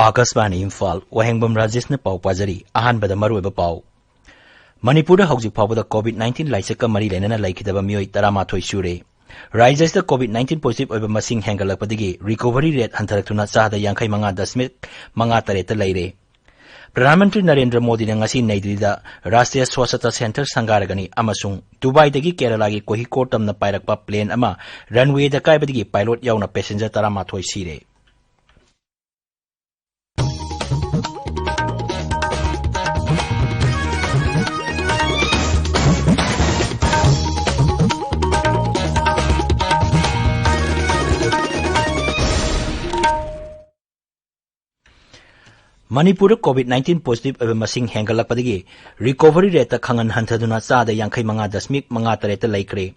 आकाशवाणी इम्फाल वहेंगबम राजेश ने पाव पाजरी अहानबद मरुब पाव मणिपुर हौजिक फावदा कोविड-19 लाइसक मरी लेना लाइखिदब मियोय 13 सूरे राज्यद कोविड-19 पॉजिटिव ओइब मसिंग हेंगलकपदगी रिकवरी रेट हंथरक्तुना 85.53 लेरे। प्रधानमंत्री नरेंद्र मोदी ने ngasi नई दिल्लीदा राष्ट्रीय स्वच्छता सेंटर संगारगनी अमसुंग दुबईदगी केरलागी कोहिकोड तमना पायरकपा प्लेन अमा रनवेदा कायबदगी पायलट यावना पैसेंजर 13 सीरे। मणिपुर कोविड-19 पॉजिटिव ओइब मसिंग हेंगलकपदगी रिकवरी रेट खंगन हंथदुना 85.53 लेख्रे।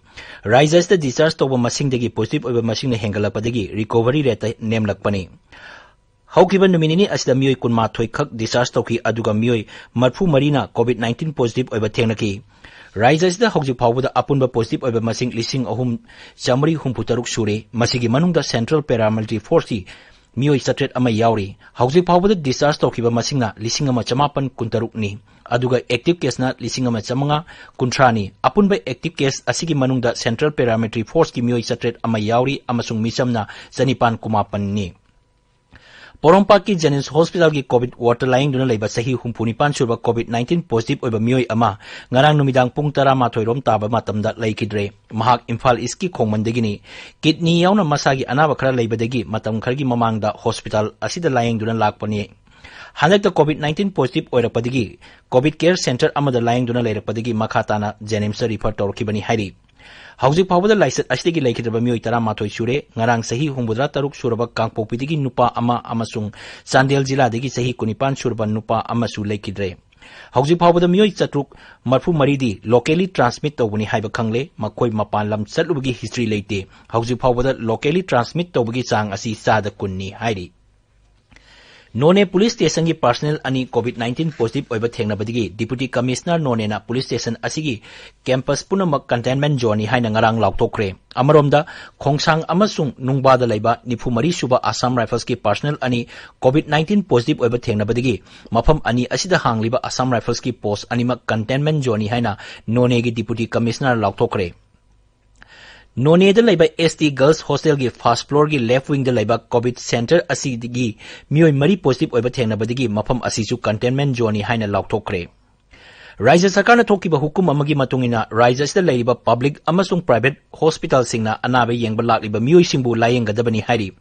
राज्यद डिस्चार्ज तौब मसिंगदगी पॉजिटिव ओइब मसिंग हेंगलकपदगी रिकवरी रेट नेमलकपनी। हौकिब नुमिनिनी असिदा मियोय 12 खक डिस्चार्ज तौकी अदुगा मियोय 34 कोविड-19 पॉजिटिव ओइब थेंगनकी। राज्यद हौजिक फावबदा अपुनब पॉजिटिव ओइब मसिंग 3,363 सूरे। मसिगी मनुंगदा सेंट्रल पैरामिलिट्री फोर्स की मियोय 7 अमा यावरी। हौजिक फावबदा डिस्चार्ज तौकिब मसिंगना 1,993 नि अदुगा एक्टिव केसना 1,513 नि। अपुनब एक्टिव केस असिगी मनुंगदा सेंट्रल पैरामिलिट्री फोर्स की मियोय 7 अमा यावरी अमसुंग मिसमना 959 नि। पोरोंपाक की जेनिम्स हॉस्पिटल की कोविड वार्ड लाइंगदुना लेबा सही 69 सुबा कोविड-19 पॉजिटिव ओइबा मियोय अमा ngarang नुमिदांग पुंग 13 रोम ताबा मतमदा लेखिद्रे। महाक इम्फाल ईस्टकी खोंगमनदगिनी किडनी यावना मसागी अनाबा खरा लेबदगी मतम खरगी ममांगदा हॉस्पिटल असिदा लाइंगदुना लाकपनी। हंदकता कोविड-19 positive ओइरपदगी Covid care centre अमदा लाइंगदुना लेरपदगी मखाताना जेनिम्स refer तौरखिबनी हाइरी। हौजिक फावबदा lysate असिदगी लेखिद्रबा मियोय 13 सूरे। ngarang सही 73 सूरबा कांगपोकपीदगी नुपा अमा अमसुंग चांदेल जिलादगी सही 19 सूरबा नुपा अमसु लेखिद्रे। हौजिक फावबदा मियोय 734 दी लोकली ट्रांसमिट तौबनी हाइबा खंगले। मखोय मपान लम चलुबगी हिस्ट्री लेते। हौजिक फावबदा लोकली ट्रांसमिट तौबगी चांग असि 10 हाइरी। नोने पुलिस स्टेशन की पर्सनल अनि कोविड-19 पॉजिटिव ओइबा थेंगनबदगी डिप्यूटी कमिश्नर नोनेना पुलिस स्टेशन असिगी कैंपस पुनमक कंटेनमेंट जोन हाइना ngarang लाउथोक्रे। अमरोमदा खोंगसांग अमसुंग नुंगबादा लेबा 94 सुबा आसाम राइफल्स की पर्सनल अनि कोविड-19 पॉजिटिव ओइबा थेंगनबदगी मफम अनि असिदा हांगलिबा आसाम राइफल्स की पोस्ट अनिमक कंटेनमेंट जोन हाइना नोनेगी डिप्यूटी कमिश्नर लाउथोक्रे। नोनेद लेबा एसटी गर्ल्स हॉस्टल की फर्स्ट फ्लोर की लेफ्ट विंग लेबा कोविड सेंटर असिगी मियोय 3 पॉजिटिव ओइबा थेंगनबदगी मफम असिसु कंटेनमेंट जोन हाइना लाउथोक्रे। राज्य सरकार थोकिबा हुकुम अमगी मतुंगिना राज्यद लेरिबा पब्लिक अमसुंग प्राइवेट हॉस्पिटल सिंगना अनाबा येंगबा लाक्लिबा मियोय सिंबु लायेंगदबनी हाइरी।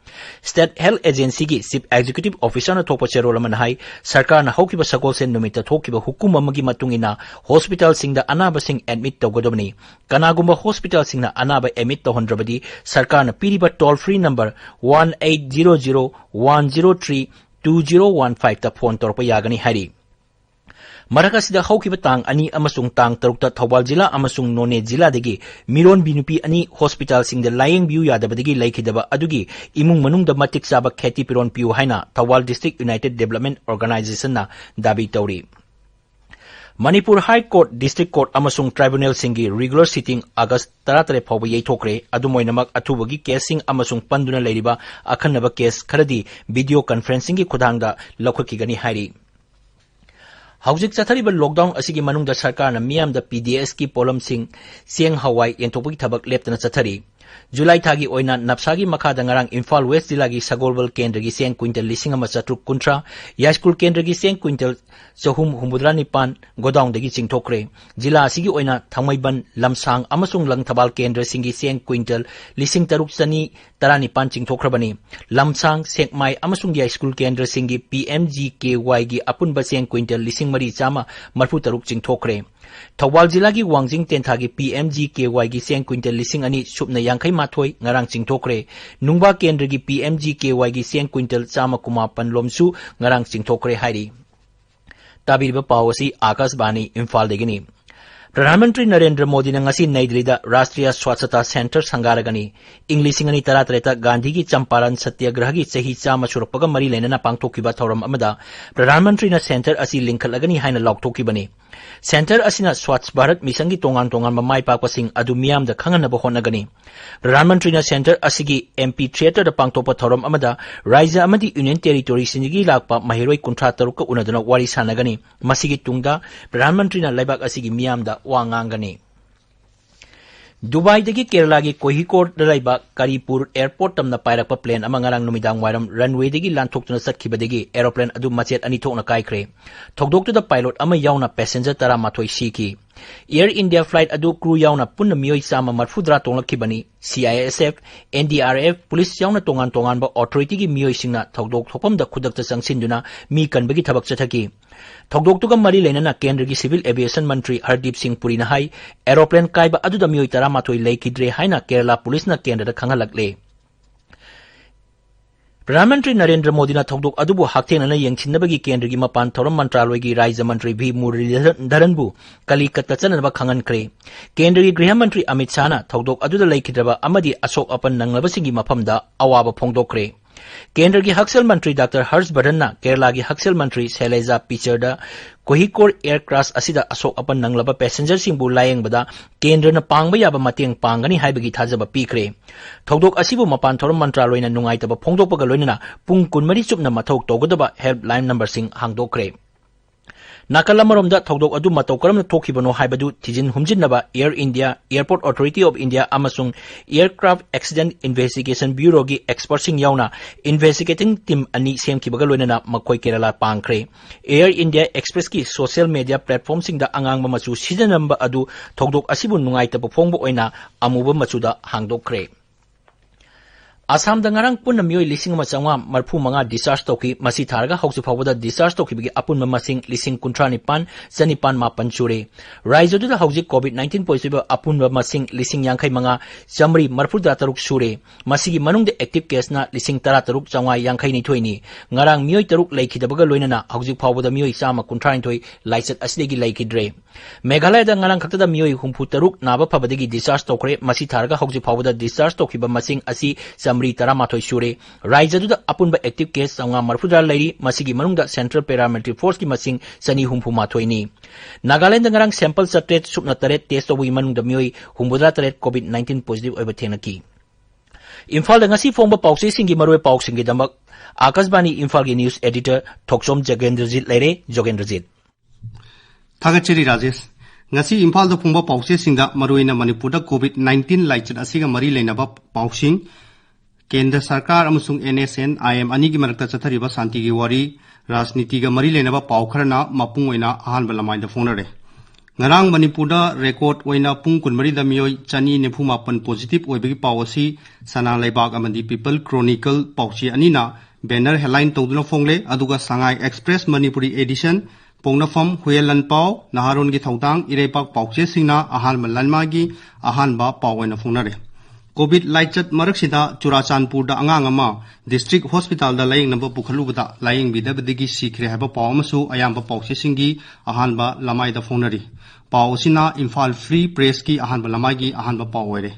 स्टेट हेल्थ एजेंसी की चीफ एग्जीक्यूटिव ऑफिसर थोपा चेरोल अमन हाइ सरकार हौकिबा सगोलसेन नुमित थोकिबा हुकुम अमगी मतुंगिना हॉस्पिटल सिंगदा अनाबा सिंग एडमिट तौगदबनी। कनागुंबा हॉस्पिटल सिंगना अनाबा एडमिट तौहंद्रबदी सरकार पीरिबा टोल फ्री नंबर 1800-103-2015 ता फोन तौरपा यागनी हाइरी। मरक असिदा हौकिबा तांग अनि अमसुंग तांग 3 थौबाल जिला अमसुंग नोने जिलादगी मिरोन बिनुपी अनि हॉस्पिटल सिंगदा लायेंग बियु यादबदगी लेखिदबा अदुगी इमुंग मनुंगदा मतिक चाबा खेती पिरोन पियु हाइना Thoubal district united development organisation ना दाबी तौरी। Manipur high court district court अमसुंग ट्राइब्यूनल सिंगी रेगुलर सिटिंग अगस्त 13 फाउबा यैथोक्रे। अदुमोइनमक अथुबगी केसिंग अमसुंग पंदुना लेरिबा अखन्नबा केस खरदी वीडियो कॉन्फ्रेंसिंग की खुदांगदा लखुकिगनी हाइरी। हौजिक चथरिबा लॉकडाउन असिगी मनुंगदा सरकारना मियामदा पीडीएस की पोलमसिंग सेंग हवाई येंथोपगी थबक लेप्तना चथरी। जुलाई थागी ओइना नपसागी मखादा ngarang इम्फाल वेस्ट जिला की सगोलबल केंद्र की सेंग क्विंटल 1,730 यास्कुल केंद्र की सेंग क्विंटल 459 गोदाउंदगी चिंगथोक्रे। जिला असिगी ओइना थंगमैबन लमसांग अमसुंग लंगथबाल केंद्र सिंगी सेंग क्विंटल 6,319 चिंगथोख्रबनी। लमसांग सेंगमाई अमसुंग यास्कुल केंद्र सिंगी पीएमजीकेवाई की अपुनबा सेंग क्विंटल 4,343 चिंगथोक्रे। थौबाल जिला की वांगजिंग तेंथा की पीएमजीकेवाई की सेंग क्विंटल 2,251 ngarang चिंगथोक्रे। नुंगबा केंद्र की पीएमजीकेवाई की सेंग क्विंटल 119 लोमसु ngarang चिंगथोक्रे हाइरी। ताबिरबा पावसी आकाशवाणी इम्फाल देगिनी। प्रधानमंत्री नरेंद्र मोदी ने ngasi नई दिल्ली दा राष्ट्रीय स्वच्छता सेंटर संगारगनी इंग्लिशिंग अनि तरातरेता गांधी की चंपारण सत्याग्रह की सही चामा सुरपगा मरी लेना पांगथोकिबा थौरम अमदा प्रधानमंत्री न सेंटर असि लिंखलगनी हाइना लौथोकिबनी सेंटर असिना स्वच्छ भारत मिशन की तोंगान तोंगान माई पाकपसिंग अदु मियाम दा खंगनब होनगनी प्रधानमंत्री न सेंटर असिगी एमपी थिएटर दा पांगथोपा थौरम अमदा राज्य अमदी यूनियन टेरिटोरी सिंगी लाकपा महिरोई कुंठा तरुक का उनदुना वारी सानगनी मसिगी तुंगदा प्रधानमंत्री न लेबाक असिगी मियाम दा वांगांगनी दुबई दगी केरला की कोहिकोड दलाइबा करीपुर एयरपोर्ट तमना पायरकपा प्लेन अमा ngarang numidang wairam runway dagi lanthoktuna satkibadagi aeroplane adu machet ani thokna kaikre thokdoktuda pilot ama yauna passenger tara mathoi siki Air India flight adu crew yauna punna miyoi sama marfudra tonglakibani CISF NDRF police yauna tongan ba authority gi miyoi singna thokdok thopam da khudakta sangsinduna mi kanbagi thabak chathaki थोकदोक्तुगा मरी लेना केंद्र की civil aviation मंत्री हरदीप सिंह पुरी ने high aeroplane कायबा अदुदा मियोई तरामाथोई लेखिद्रे हाइना Kerala police न केंद्र खंगलकले प्रधानमंत्री नरेंद्र मोदी ने थोकदोक अदुबु हाक्थेनना यंगचिनबगी केंद्र की मपान थौरम मंत्रालय की राज्य मंत्री भी मुरलीधरनबु कलिकत्ता चननबा खंगनख्रे केंद्र की गृह मंत्री अमित शाह ने थोकदोक अदुदा लेखिद्रबा अमदी अशोक अपन नंगलबसिंगी मफमदा अवाब फोंगदोक्रे केंद्र की हक्सल मंत्री डॉक्टर हर्षवर्धन ने केरला की हक्सल मंत्री शैलेजा पिचरदा कोहिकोड एयरक्राफ्ट असिदा अशोक अपन नंगलबा पैसेंजर सिंबु लायंगबदा केंद्र न पांगबा याबा मतेंग पांगनी हाइबगी थाजबा पीखरे थौदोक असिबु मपान थौरम मंत्रालयना नुंगाइतबा फोंदोकपगा लोइनना पुंग 20 चुपना मथौ तौगदबा हेल्पलाइन नंबर सिंग हांगदोक्रे नाकल अमरोमदा थौदोक अदु मतौ करमना थोखिबनो हाइबदु थिजिन हुमजिनबा Air India Airport Authority of India अमसुंग एयरक्राफ्ट एक्सीडेंट इन्वेस्टिगेशन ब्यूरो की एक्सपर्टसिंग याउना इन्वेस्टिगेटिंग टीम अनि सेमखिबगा लोइनना मखोय केरला पांगख्रे एयर इंडिया एक्सप्रेस की सोशल मीडिया प्लेटफॉर्म सिंगदा अंगांगबा मचु सिजननबा अदु थौदोक असिबु नुंगाइतबा फोंगबो ओइना अमुबा मचुदा हांगदोक्ख्रे आसाम दंगारंग पुन मियोई लिसिंग मचांगा मरफू मंगा डिस्चार्ज तौकी मसी थारगा हौसु फावदा डिस्चार्ज तौकीबगी अपुन मसिंग लिसिंग कुंट्रा निपान चनिपान मापन चुरे राइजोदुदा हौजिक कोविड 19 पॉजिटिव अपुन मसिंग लिसिंग यांखै मंगा चमरी मरफुदा तरुक सुरे मसिगी मनुंग एक्टिव केसना लिसिंग तरा तरुक चंगा यांखै निथोइनी ngarang मियोई तरुक लैखिदबगा लोइनना हौजिक फावदा मियोई चामा कुंट्रा निथोइ लाइचत असिदेगी लैखिद्रे मेघालय दा ngarang खक्तदा मियोई हुंफु तरुक नाबा फबदगी डिस्चार्ज तौखरे मसी थारगा हौजिक फावदा डिस्चार्ज तौखिबा मसिंग असी समरी तरामाथोई सुरे राज्यदुदा अपुनबा एक्टिव केस चंगा मरफुदा लैरी मसिगी मनुंगदा सेंट्रल पैरामिलिट्री फोर्स की मसिंग सनी हुंफु माथोइनी नागालैंड ngarang सैंपल सट्रेट सुपना तरेट टेस्ट तौबी मनुंगदा मियोई हुंबुदा तरेट कोविड 19 पॉजिटिव ओइबा थेंगनकी इम्फाल दा ngasi फोंबा पाउसे सिंगी मरोय पाउसिंगी दमक आकाशवाणी इम्फाल की न्यूज एडिटर थोकसोम जगेंद्रजीत लेरे जोगेंद्रजीत थागचरी राजेश ngasi इम्फाल दा फोंबा पाउसे सिंगदा मरोयना मणिपुर दा कोविड 19 लाइचत असिगा मरी लेनबा पाउसिंग केंद्र सरकार अमसुंग NSN IM अनि की मरकता चथरिबा शांति की वारी राजनीति का मरी लेनबा पाउ Kharna मपुंग ओइना Ahaan बलमाइदा फोंनरे ngarang manipur da record oina pung 20 da miyoi chani nefu mapan positive oibagi pawasi sana laibak amandi people chronicle pauchi anina banner headline tawduna fongle aduga sangai express manipuri edition pongnafam huelan paw naharon gi thawdang irepak pauche singna ahan malanma gi ahan ba pawoina fongnare covid laichat maraksida churachandpur da angang ama district hospital da laying number pukhalubada laying bidabadigi sikre haba pawmasu ayamba pauche singi ahan ba lamai da fongnari पावसिना Imphal Free Press की अहानब लमागी अहानब पावरे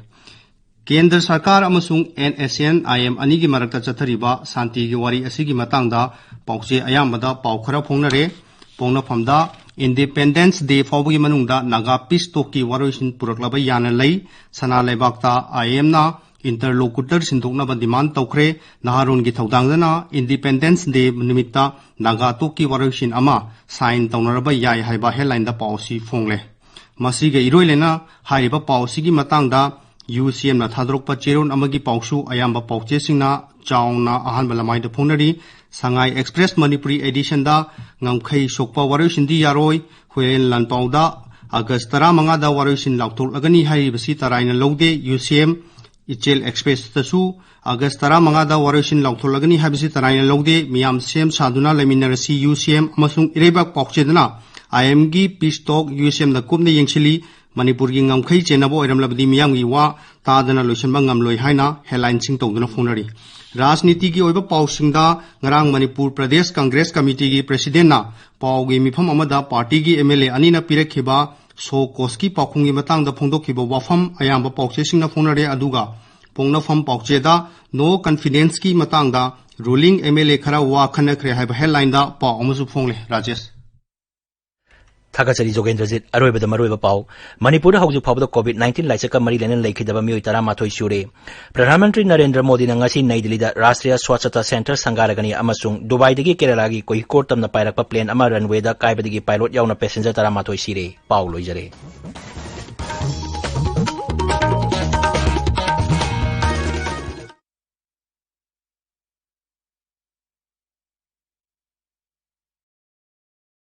केंद्र सरकार अमसुंग NSN IM अनि की मरकता चथरिबा शांति की वारी असिगी मतांगदा पाउचे अयामदा पाउ खरा फोंगनरे पोंगनफमदा इंडिपेंडेंस डे फावगी मनुंगदा नागा पीस टोकी वारोइसिन पुरकलाबा याना लई सना लेबाकता IM ना इंटरलोकुटर सिंधोकनाबा डिमांड तौखरे नहारोन की थौदांगदना इंडिपेंडेंस डे निमित्ता नागा टोकी वारोइसिन अमा साइन तौनरबा याय हाइबा हेडलाइन दा पाउसी फोंगले मसीगे इरोइलेना हाइबा पाउसी की मतांगदा UCM ना थादरोकपा चेरोन अमगी पाउसु अयामबा पाउचेसिंगना चाउना अहानबा लमाइदा फोंनरी संगाई एक्सप्रेस मणिपुरी एडिशन दा ngamkhai sokpa waroisin di yaroi huelen lanpauda August 15 da waroisin lautholagani haibasi taraina lode UCM Ichel Express तसु अगस्त 15 दा वारोसिन लाउथोलगनी हाबिसि तराइन लौदे मियाम सेम सादुना लेमिनरसी UCM अमसुंग इरेबाक पाउचेदना IM गी पीस्टॉक UCM दा कुमने यंगसिली मणिपुर की ngamkhai चेनबो ओइरमलबदी मियाम गी वा तादना लोइसनबा ngamloi हाइना हेडलाइन सिंग तौदना फोनरी राजनीति की ओइबा पाउसिंगदा ngarang मणिपुर प्रदेश कांग्रेस कमिटी की प्रेसिडेंट ना पाउगी मिफम अमदा पार्टी की MLA अनिना पिरखिबा सो कोस्की पाखुंगी मतंग दा फोंदोखिबा वाफम अयाम्बा पाउचेसिंगना फोंनरे अदुगा पोंगनाफम पाउचेदा नो कॉन्फिडेंस की मतंग दा रूलिंग एमएलए खरा वा खनखरे हाइबा हेडलाइन दा पाउ अमसु फोंगले राजेश थागचरी जोगेंद्रजीत अरोइबदा मरोइबा पाउ मणिपुर हौजु फाबदा कोविड-19 लाइसका मरी लेन लेखिदबा मियोय 13 सुरे प्रधानमंत्री नरेंद्र मोदी नंगासी नई दिल्ली राष्ट्रीय स्वच्छता सेंटर संगारगनी अमसुंग दुबई दगी केरला की कोई कोर्ट तमना पायरकपा प्लेन अमा रनवे दा कायबदगी पायलट याउना पैसेंजर 13 सिरे पाउ लोइजरे।